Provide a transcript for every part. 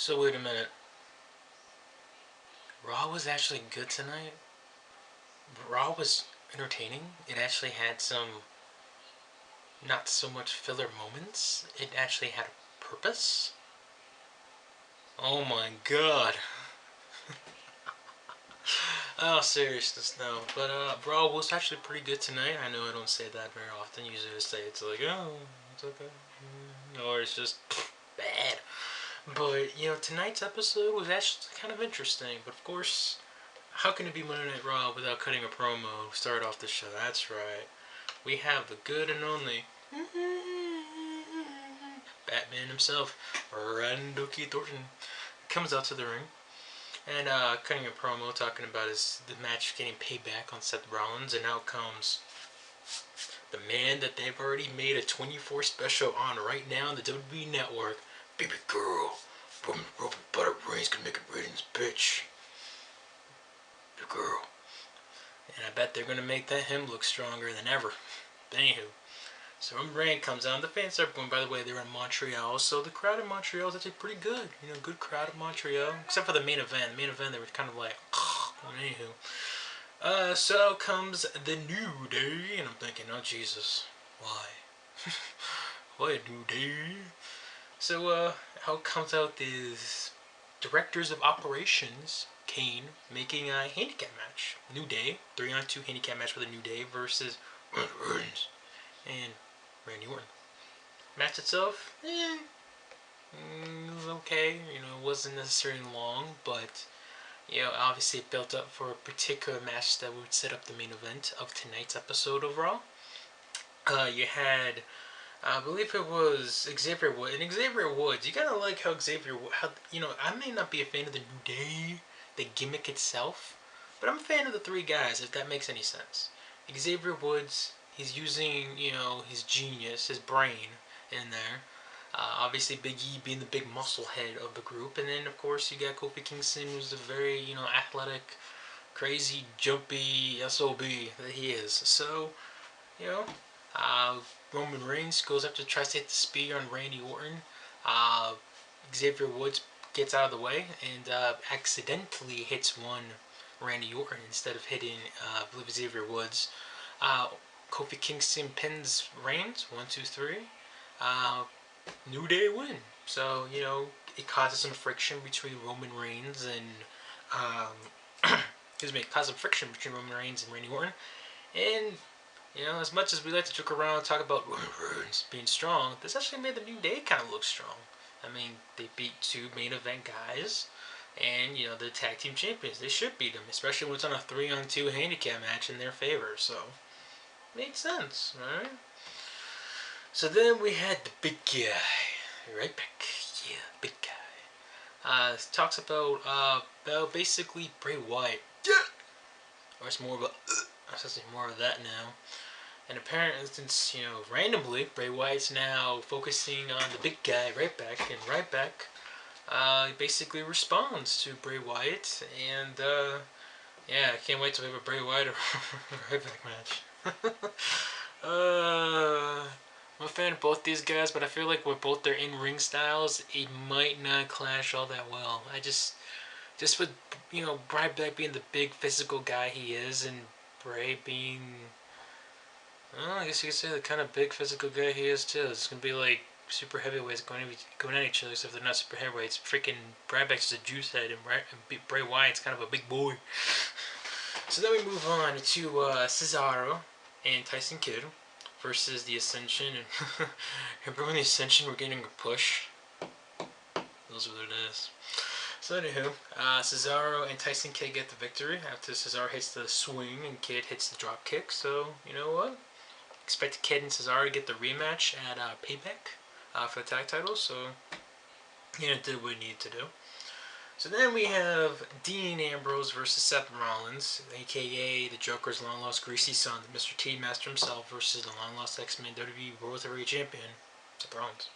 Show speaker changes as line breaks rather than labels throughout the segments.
So wait a minute. Raw was actually good tonight. Raw was entertaining. It actually had some not so much filler moments. It actually had a purpose. Oh my god. Oh, seriousness, no. But Raw was actually pretty good tonight. I know I don't say that very often. Usually I say it's like, oh, it's okay. Or it's just bad. But, tonight's episode was actually kind of interesting. But of course, how can it be Monday Night Raw without cutting a promo to start off the show? That's right. We have the good and only Batman himself, Randy Thornton, comes out to the ring and cutting a promo talking about the match getting payback on Seth Rollins, and out comes the man that they've already made a 24 special on right now on the WWE Network. Baby girl, Roman Butter Reigns gonna make a ratings, bitch. Baby girl. And I bet they're gonna make him look stronger than ever. Anywho, so Roman Reigns comes out. The fans are going. By the way, they're in Montreal, so the crowd in Montreal is actually pretty good. Good crowd in Montreal, except for the main event. The main event, they were kind of like, anywho. So comes the New Day, and I'm thinking, oh Jesus, why? Why a New Day? So, out comes out these directors of operations, Kane, making a handicap match. New Day, 3-on-2 handicap match for the New Day versus Reigns and Randy Orton. Match itself, it was okay. It wasn't necessarily long, but obviously it built up for a particular match that would set up the main event of tonight's episode of Raw. You had, I believe it was Xavier Woods. And Xavier Woods, you gotta like how I may not be a fan of the New Day, the gimmick itself, but I'm a fan of the three guys, if that makes any sense. Xavier Woods, he's using, his genius, his brain in there. Obviously, Big E being the big muscle head of the group. And then, of course, you got Kofi Kingston, who's a very, athletic, crazy, jumpy SOB that he is. So, you know, uh, Roman Reigns goes up to try to hit the spear on Randy Orton. Uh, Xavier Woods gets out of the way and accidentally hits one Randy Orton instead of hitting, I believe, Xavier Woods. Kofi Kingston pins Reigns, 1, 2, 3. New Day win. So, it causes some friction between Roman Reigns and, it causes some friction between Roman Reigns and Randy Orton. And, as much as we like to joke around and talk about Roman Reigns being strong, this actually made the New Day kind of look strong. I mean, they beat two main event guys, and, the tag team champions. They should beat them, especially when it's on a 3-on-2 handicap match in their favor, so, made sense, right? So then we had the big guy, right back, yeah, big guy. Talks about, basically Bray Wyatt, yeah, or it's more about, I'm supposed to say more of that now. And apparently, since, randomly, Bray Wyatt's now focusing on the big guy, Ryback, and Ryback, basically responds to Bray Wyatt, and, yeah, I can't wait till we have a Bray Wyatt or Ryback match. I'm a fan of both these guys, but I feel like with both their in-ring styles, it might not clash all that well. Just with, Ryback being the big physical guy he is, and Bray being, well, I guess you could say the kind of big physical guy he is too. It's gonna be like super heavyweights going at each other, except they're not super heavyweights. Freaking Ryback's just a juice head, and Bray Wyatt's kind of a big boy. So then we move on to Cesaro and Tyson Kidd versus the Ascension. And remember the Ascension were getting a push? Those are what it is. So anywho, Cesaro and Tyson Kidd get the victory after Cesaro hits the swing and Kidd hits the drop kick. So, you know what? Expect Kidd and Cesaro to get the rematch at Payback for the tag titles. So, did what we needed to do. So then we have Dean Ambrose versus Seth Rollins, aka the Joker's long-lost greasy son, Mr. T Master himself, versus the long-lost X-Men WWE World Heavyweight Champion, Seth Rollins.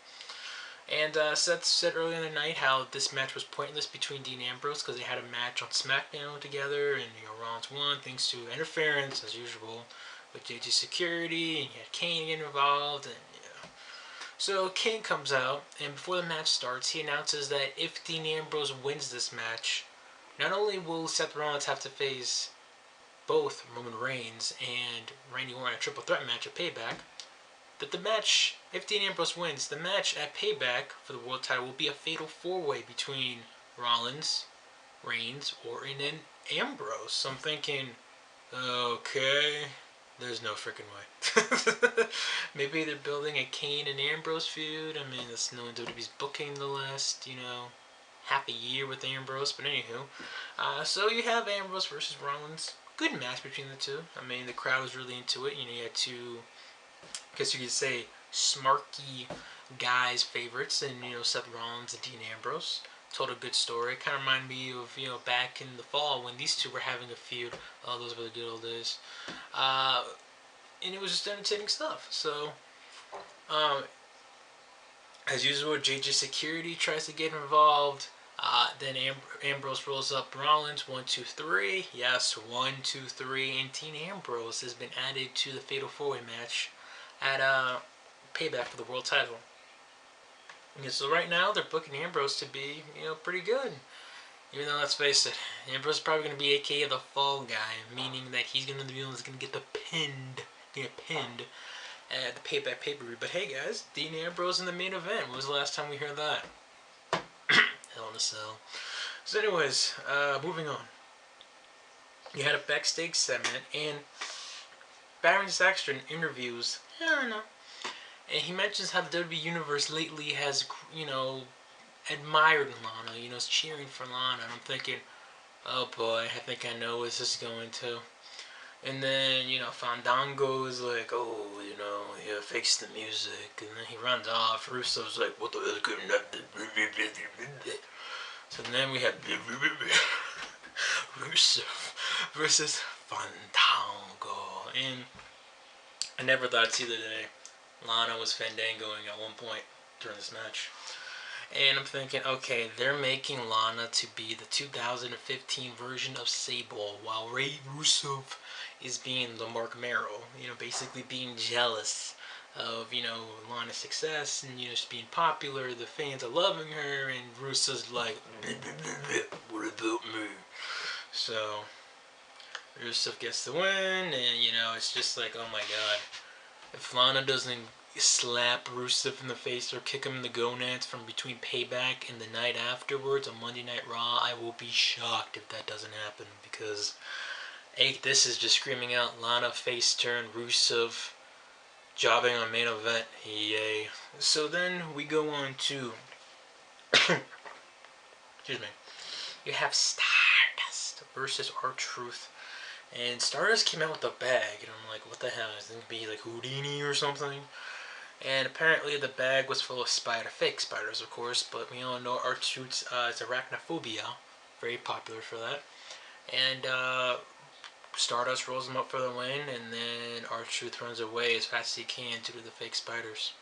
And Seth said earlier in the night how this match was pointless between Dean Ambrose because they had a match on SmackDown together, and Rollins won thanks to interference as usual with JJ Security, and you had Kane getting involved, and So Kane comes out, and before the match starts, he announces that if Dean Ambrose wins this match, not only will Seth Rollins have to face both Roman Reigns and Randy Orton in a triple threat match at Payback, that the match, if Dean Ambrose wins, the match at Payback for the world title will be a fatal four-way between Rollins, Reigns, Orton, and Ambrose. So I'm thinking, okay, there's no freaking way. Maybe they're building a Kane and Ambrose feud. I mean, that's no WWE's booking the last, half a year with Ambrose. But anywho, so you have Ambrose versus Rollins. Good match between the two. I mean, the crowd was really into it. You had two, I guess you could say, smarky guys' favorites, and Seth Rollins and Dean Ambrose. Told a good story. It kind of reminded me of back in the fall when these two were having a feud. Oh, those were the good old days. And it was just entertaining stuff. So, as usual, JJ Security tries to get involved. Then Ambrose rolls up Rollins. 1, 2, 3. Yes, 1, 2, 3. And Dean Ambrose has been added to the Fatal 4-Way match at Payback for the world title. And so right now they're booking Ambrose to be, pretty good. Even though, let's face it, Ambrose is probably going to be AKA the fall guy, meaning that he's going to be the one that's going to get pinned at the Payback pay-per-view. But hey guys, Dean Ambrose in the main event. When was the last time we heard that? Hell in a cell. So anyways, moving on. You had a backstage segment, and Baron Saxton interviews, I don't know, and he mentions how the WWE Universe lately has, admired Lana, is cheering for Lana, and I'm thinking, oh boy, I think I know what this is going to. And then, Fandango is like, oh, yeah, fix the music, and then he runs off. Russo's like, what the hell is going on? So then we have Russo versus Fandango, and I never thought I'd see the day Lana was Fandangoing at one point during this match. And I'm thinking, okay, they're making Lana to be the 2015 version of Sable, while Ray Russo is being the Mark Merrill, basically being jealous of, Lana's success and, just being popular. The fans are loving her, and Russo's like, what about me? So, Russo gets the win, and, it's just like, oh my god. If Lana doesn't slap Rusev in the face or kick him in the gonads from between Payback and the night afterwards on Monday Night Raw, I will be shocked if that doesn't happen, because this is just screaming out Lana face turn, Rusev jobbing on main event. Yay. So then we go on to excuse me. You have Stardust versus R-Truth. And Stardust came out with a bag, and I'm like, what the hell? Is it going to be like Houdini or something? And apparently the bag was full of fake spiders, of course, but we all know R-Truth's is arachnophobia. Very popular for that. And Stardust rolls him up for the win, and then R-Truth runs away as fast as he can due to the fake spiders.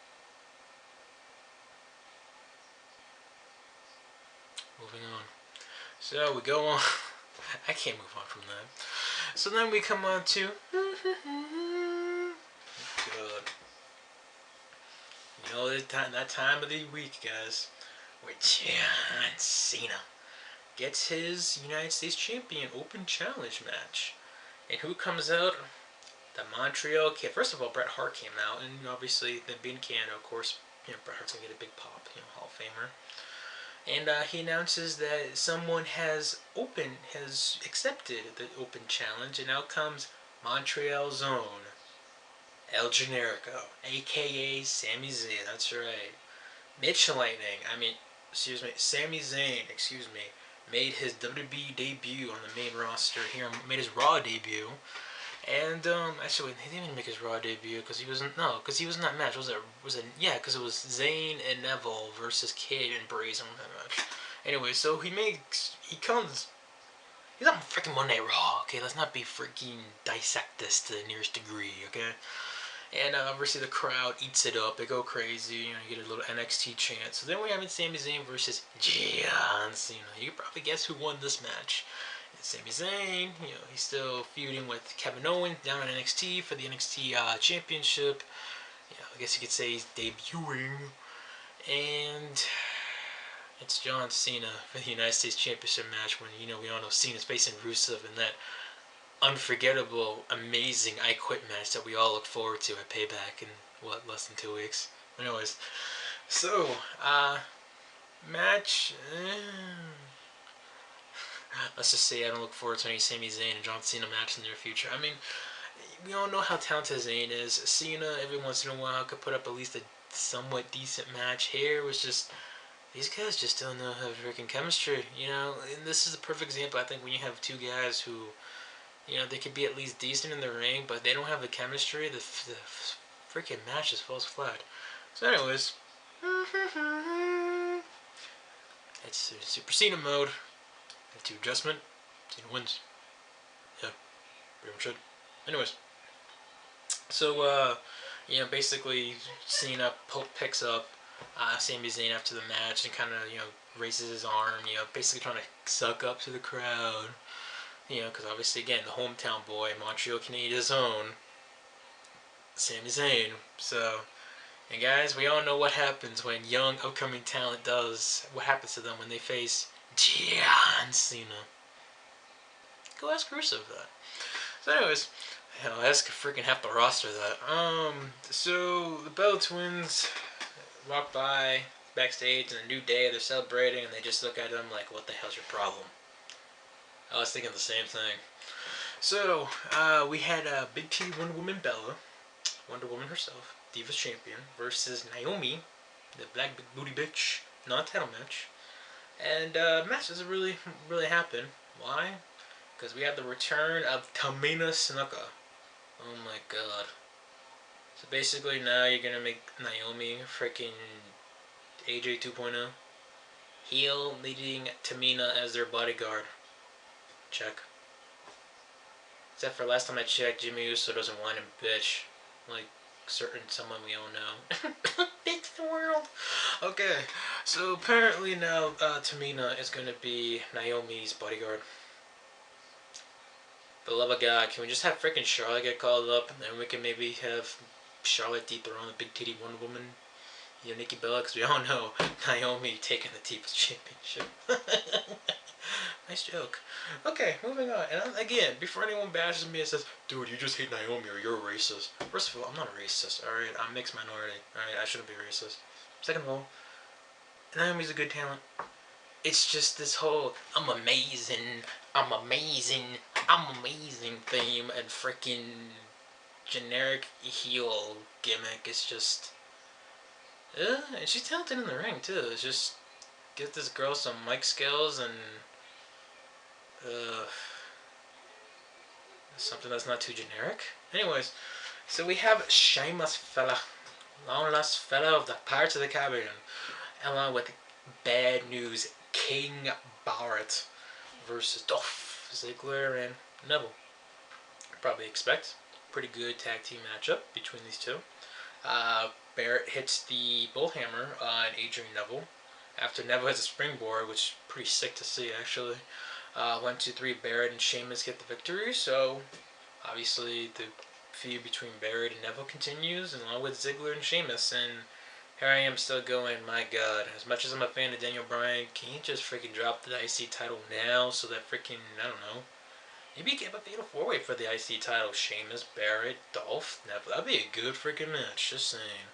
Moving on. So we go on. I can't move on from that. So then we come on to that time of the week, guys, where John Cena gets his United States Champion Open Challenge match. And who comes out? The Montreal Kid. First of all, Bret Hart came out, and obviously, the being Canada, of course, Bret Hart's gonna get a big pop, Hall of Famer. And he announces that someone has accepted the Open Challenge, and out comes Montreal's own El Generico, aka Sami Zayn. That's right. Sami Zayn, made his WWE debut on the main roster here, made his Raw debut. And actually, he didn't even make his Raw debut because he was in that match. Was it? Yeah, because it was Zayn and Neville versus Kid and Brazen in that match. Anyway, so he's on freaking Monday Raw. Okay, let's not be freaking dissect this to the nearest degree. Okay. And obviously the crowd eats it up. They go crazy. You get a little NXT chant. So then we have Sami Zayn versus John Cena. You can probably guess who won this match. It's Sami Zayn. He's still feuding with Kevin Owens down in NXT for the NXT Championship. I guess you could say he's debuting, and it's John Cena for the United States Championship match. When we all know Cena's facing Rusev in that unforgettable, amazing I Quit match that we all look forward to at Payback in less than 2 weeks. Anyways, so match. Let's just say I don't look forward to any Sami Zayn and John Cena match in the near future. I mean, we all know how talented Zayn is. Cena, every once in a while, could put up at least a somewhat decent match. Here was just, these guys just don't know how freaking chemistry, And this is a perfect example, I think, when you have two guys who, they could be at least decent in the ring, but they don't have the chemistry. The freaking match just falls flat. So, anyways, it's Super Cena mode. To adjustment, Cena wins. Yeah, pretty much it. Anyways, so basically Cena picks up Sami Zayn after the match and kind of raises his arm, basically trying to suck up to the crowd, because obviously again the hometown boy, Montreal Canadia's own Sami Zayn. So, and guys, we all know what happens when young upcoming talent does. What happens to them when they face John Cena. Go ask Rusev that. So anyways, hell, ask freaking half the roster that. So the Bella Twins walk by backstage and a New Day, they're celebrating, and they just look at them like, what the hell's your problem? I was thinking the same thing. So, we had Big T Wonder Woman Bella, Wonder Woman herself, Divas Champion, versus Naomi, the black big booty bitch, non-title match. And match doesn't really happen. Why? Because we have the return of Tamina Snuka. Oh my god. So basically now you're gonna make Naomi freaking AJ 2.0. Heel leading Tamina as their bodyguard. Check. Except for last time I checked, Jimmy Uso doesn't whine and bitch. Like someone we all know. Bitch the world. Okay, so apparently now Tamina is going to be Naomi's bodyguard. For the love of God, can we just have freaking Charlotte get called up, and then we can maybe have Charlotte dethrone the big titty Wonder Woman, Nikki Bella, because we all know Naomi taking the Divas Championship. Nice joke. Okay, moving on. And again, before anyone bashes me and says, dude, you just hate Naomi or you're a racist. First of all, I'm not a racist, alright? I'm mixed minority, alright? I shouldn't be racist. Second of all, Naomi's a good talent. It's just this whole I'm amazing theme and freaking generic heel gimmick. It's just... and she's talented in the ring, too. It's just... Get this girl some mic skills and... something that's not too generic. Anyways, so we have Sheamus fella, long lost fella of the Pirates of the Caribbean, along with Bad News King Barrett versus Dolph Ziggler and Neville. Probably expect pretty good tag team matchup between these two. Barrett hits the bullhammer on Adrian Neville after Neville has a springboard, which is pretty sick to see actually. 1, 2, 3, Barrett and Sheamus get the victory, so obviously the feud between Barrett and Neville continues, along with Ziggler and Sheamus, and here I am still going, my god, as much as I'm a fan of Daniel Bryan, can you just freaking drop the IC title now so that freaking, I don't know, maybe get a fatal 4-way for the IC title, Sheamus, Barrett, Dolph, Neville, that'd be a good freaking match, just saying.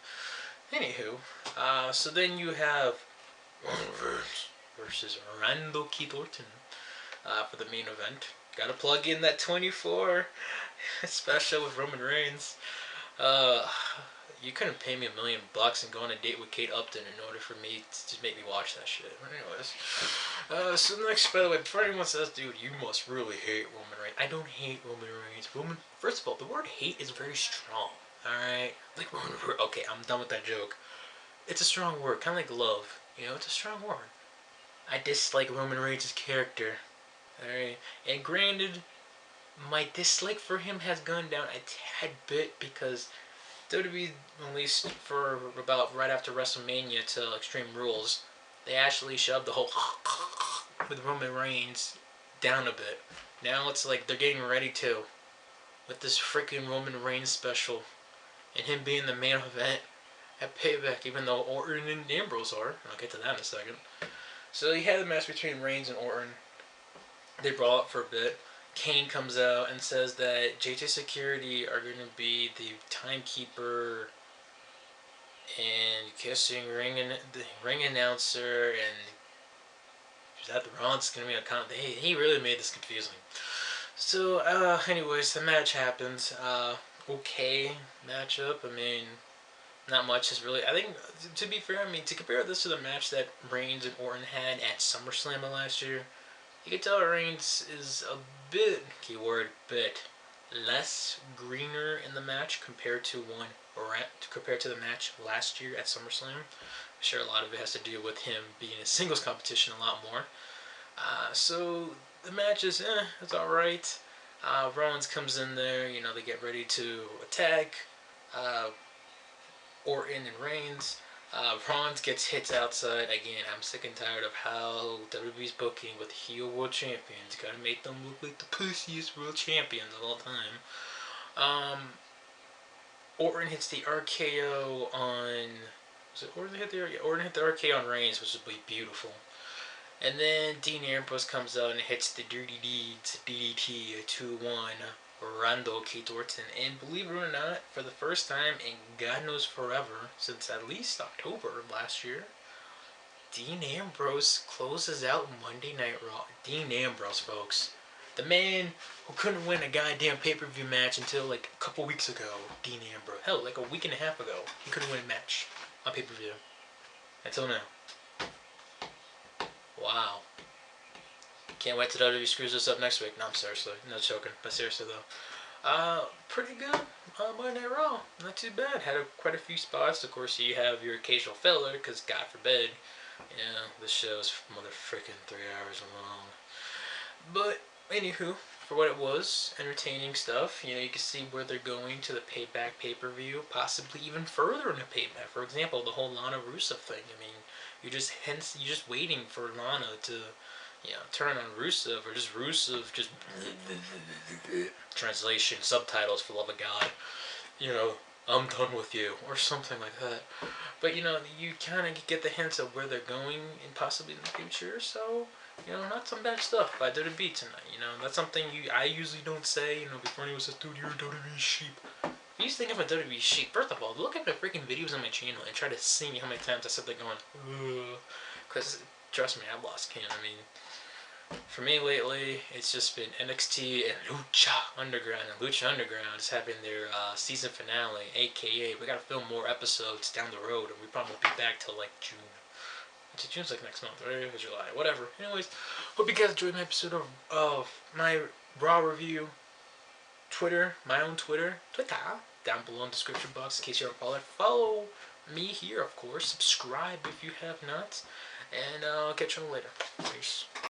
Anywho, so then you have versus Randall Keith Orton. For the main event. Gotta plug in that 24 special with Roman Reigns. You couldn't pay me $1 million and go on a date with Kate Upton in order for me to make me watch that shit. Anyways, so next, by the way, before anyone says, dude, you must really hate Roman Reigns. I don't hate Roman Reigns. First of all, the word hate is very strong. Alright? Like Roman Reigns. Okay, I'm done with that joke. It's a strong word, kind of like love. It's a strong word. I dislike Roman Reigns' character. Alright, and granted, my dislike for him has gone down a tad bit because WWE released for about right after WrestleMania to Extreme Rules, they actually shoved the whole with Roman Reigns down a bit. Now it's like they're getting ready to with this freaking Roman Reigns special. and him being the main event at Payback, even though Orton and Ambrose are. I'll get to that in a second. So he had the match between Reigns and Orton. They brawl up for a bit. Kane comes out and says that JJ Security are going to be the timekeeper and kissing the ring announcer, and that the Ron's going to be a he really made this confusing. So, anyways, the match happens. Okay matchup. I mean, not much is really. I think, to be fair, I mean, to compare this to the match that Reigns and Orton had at SummerSlam last year, you can tell Reigns is a bit, keyword, bit less greener in the match compared to the match last year at SummerSlam. I'm sure a lot of it has to do with him being in singles competition a lot more. So the match is, it's alright. Rollins comes in there, they get ready to attack Orton and Reigns. Rollins gets hits outside. Again, I'm sick and tired of how WWE's booking with heel world champions. Gotta make them look like the pussiest world champions of all time. Orton hits the RKO on... Was it Orton hit the RKO? Orton hit the RKO on Reigns, which would be beautiful. And then Dean Ambrose comes out and hits the Dirty Deeds DDT 2-1 Randall Keith Orton. And believe it or not, for the first time in God knows forever, since at least October of last year, Dean Ambrose closes out Monday Night Raw. Dean Ambrose, folks. The man who couldn't win a goddamn pay-per-view match until like a couple weeks ago. Dean Ambrose. Hell, like a week and a half ago, he couldn't win a match on pay-per-view. Until now. Wow. Can't wait till WWE screws this up next week. No, I'm seriously. Not joking. But seriously, though. Pretty good. Monday Night Raw. Not too bad. Had quite a few spots. Of course, you have your occasional filler, because God forbid, this show's motherfucking 3 hours long. But, anywho, for what it was, entertaining stuff. You can see where they're going to the Payback pay-per-view, possibly even further in the Payback. For example, the whole Lana Rusev thing. I mean, you're just waiting for Lana to, turn on Rusev, or just Rusev, just translation, subtitles, for the love of God. I'm done with you, or something like that. But, you kind of get the hints of where they're going, and possibly in the future, so... not some bad stuff by WWE tonight. That's something I usually don't say. Before anyone says, dude, you're a WWE sheep. If you think I'm a WWE sheep, first of all, look at my freaking videos on my channel and try to see how many times I said that going, ugh. Because, trust me, I've lost count. I mean, for me lately, it's just been NXT and Lucha Underground. And Lucha Underground is having their season finale, a.k.a. we gotta film more episodes down the road, and we probably won't be back till like June. June's like next month, right? Or July, whatever. Anyways, hope you guys enjoyed my episode of my Raw review. My own Twitter, down below in the description box in case you don't follow it. Follow me here, of course. Subscribe if you have not. And I'll catch you later. Peace.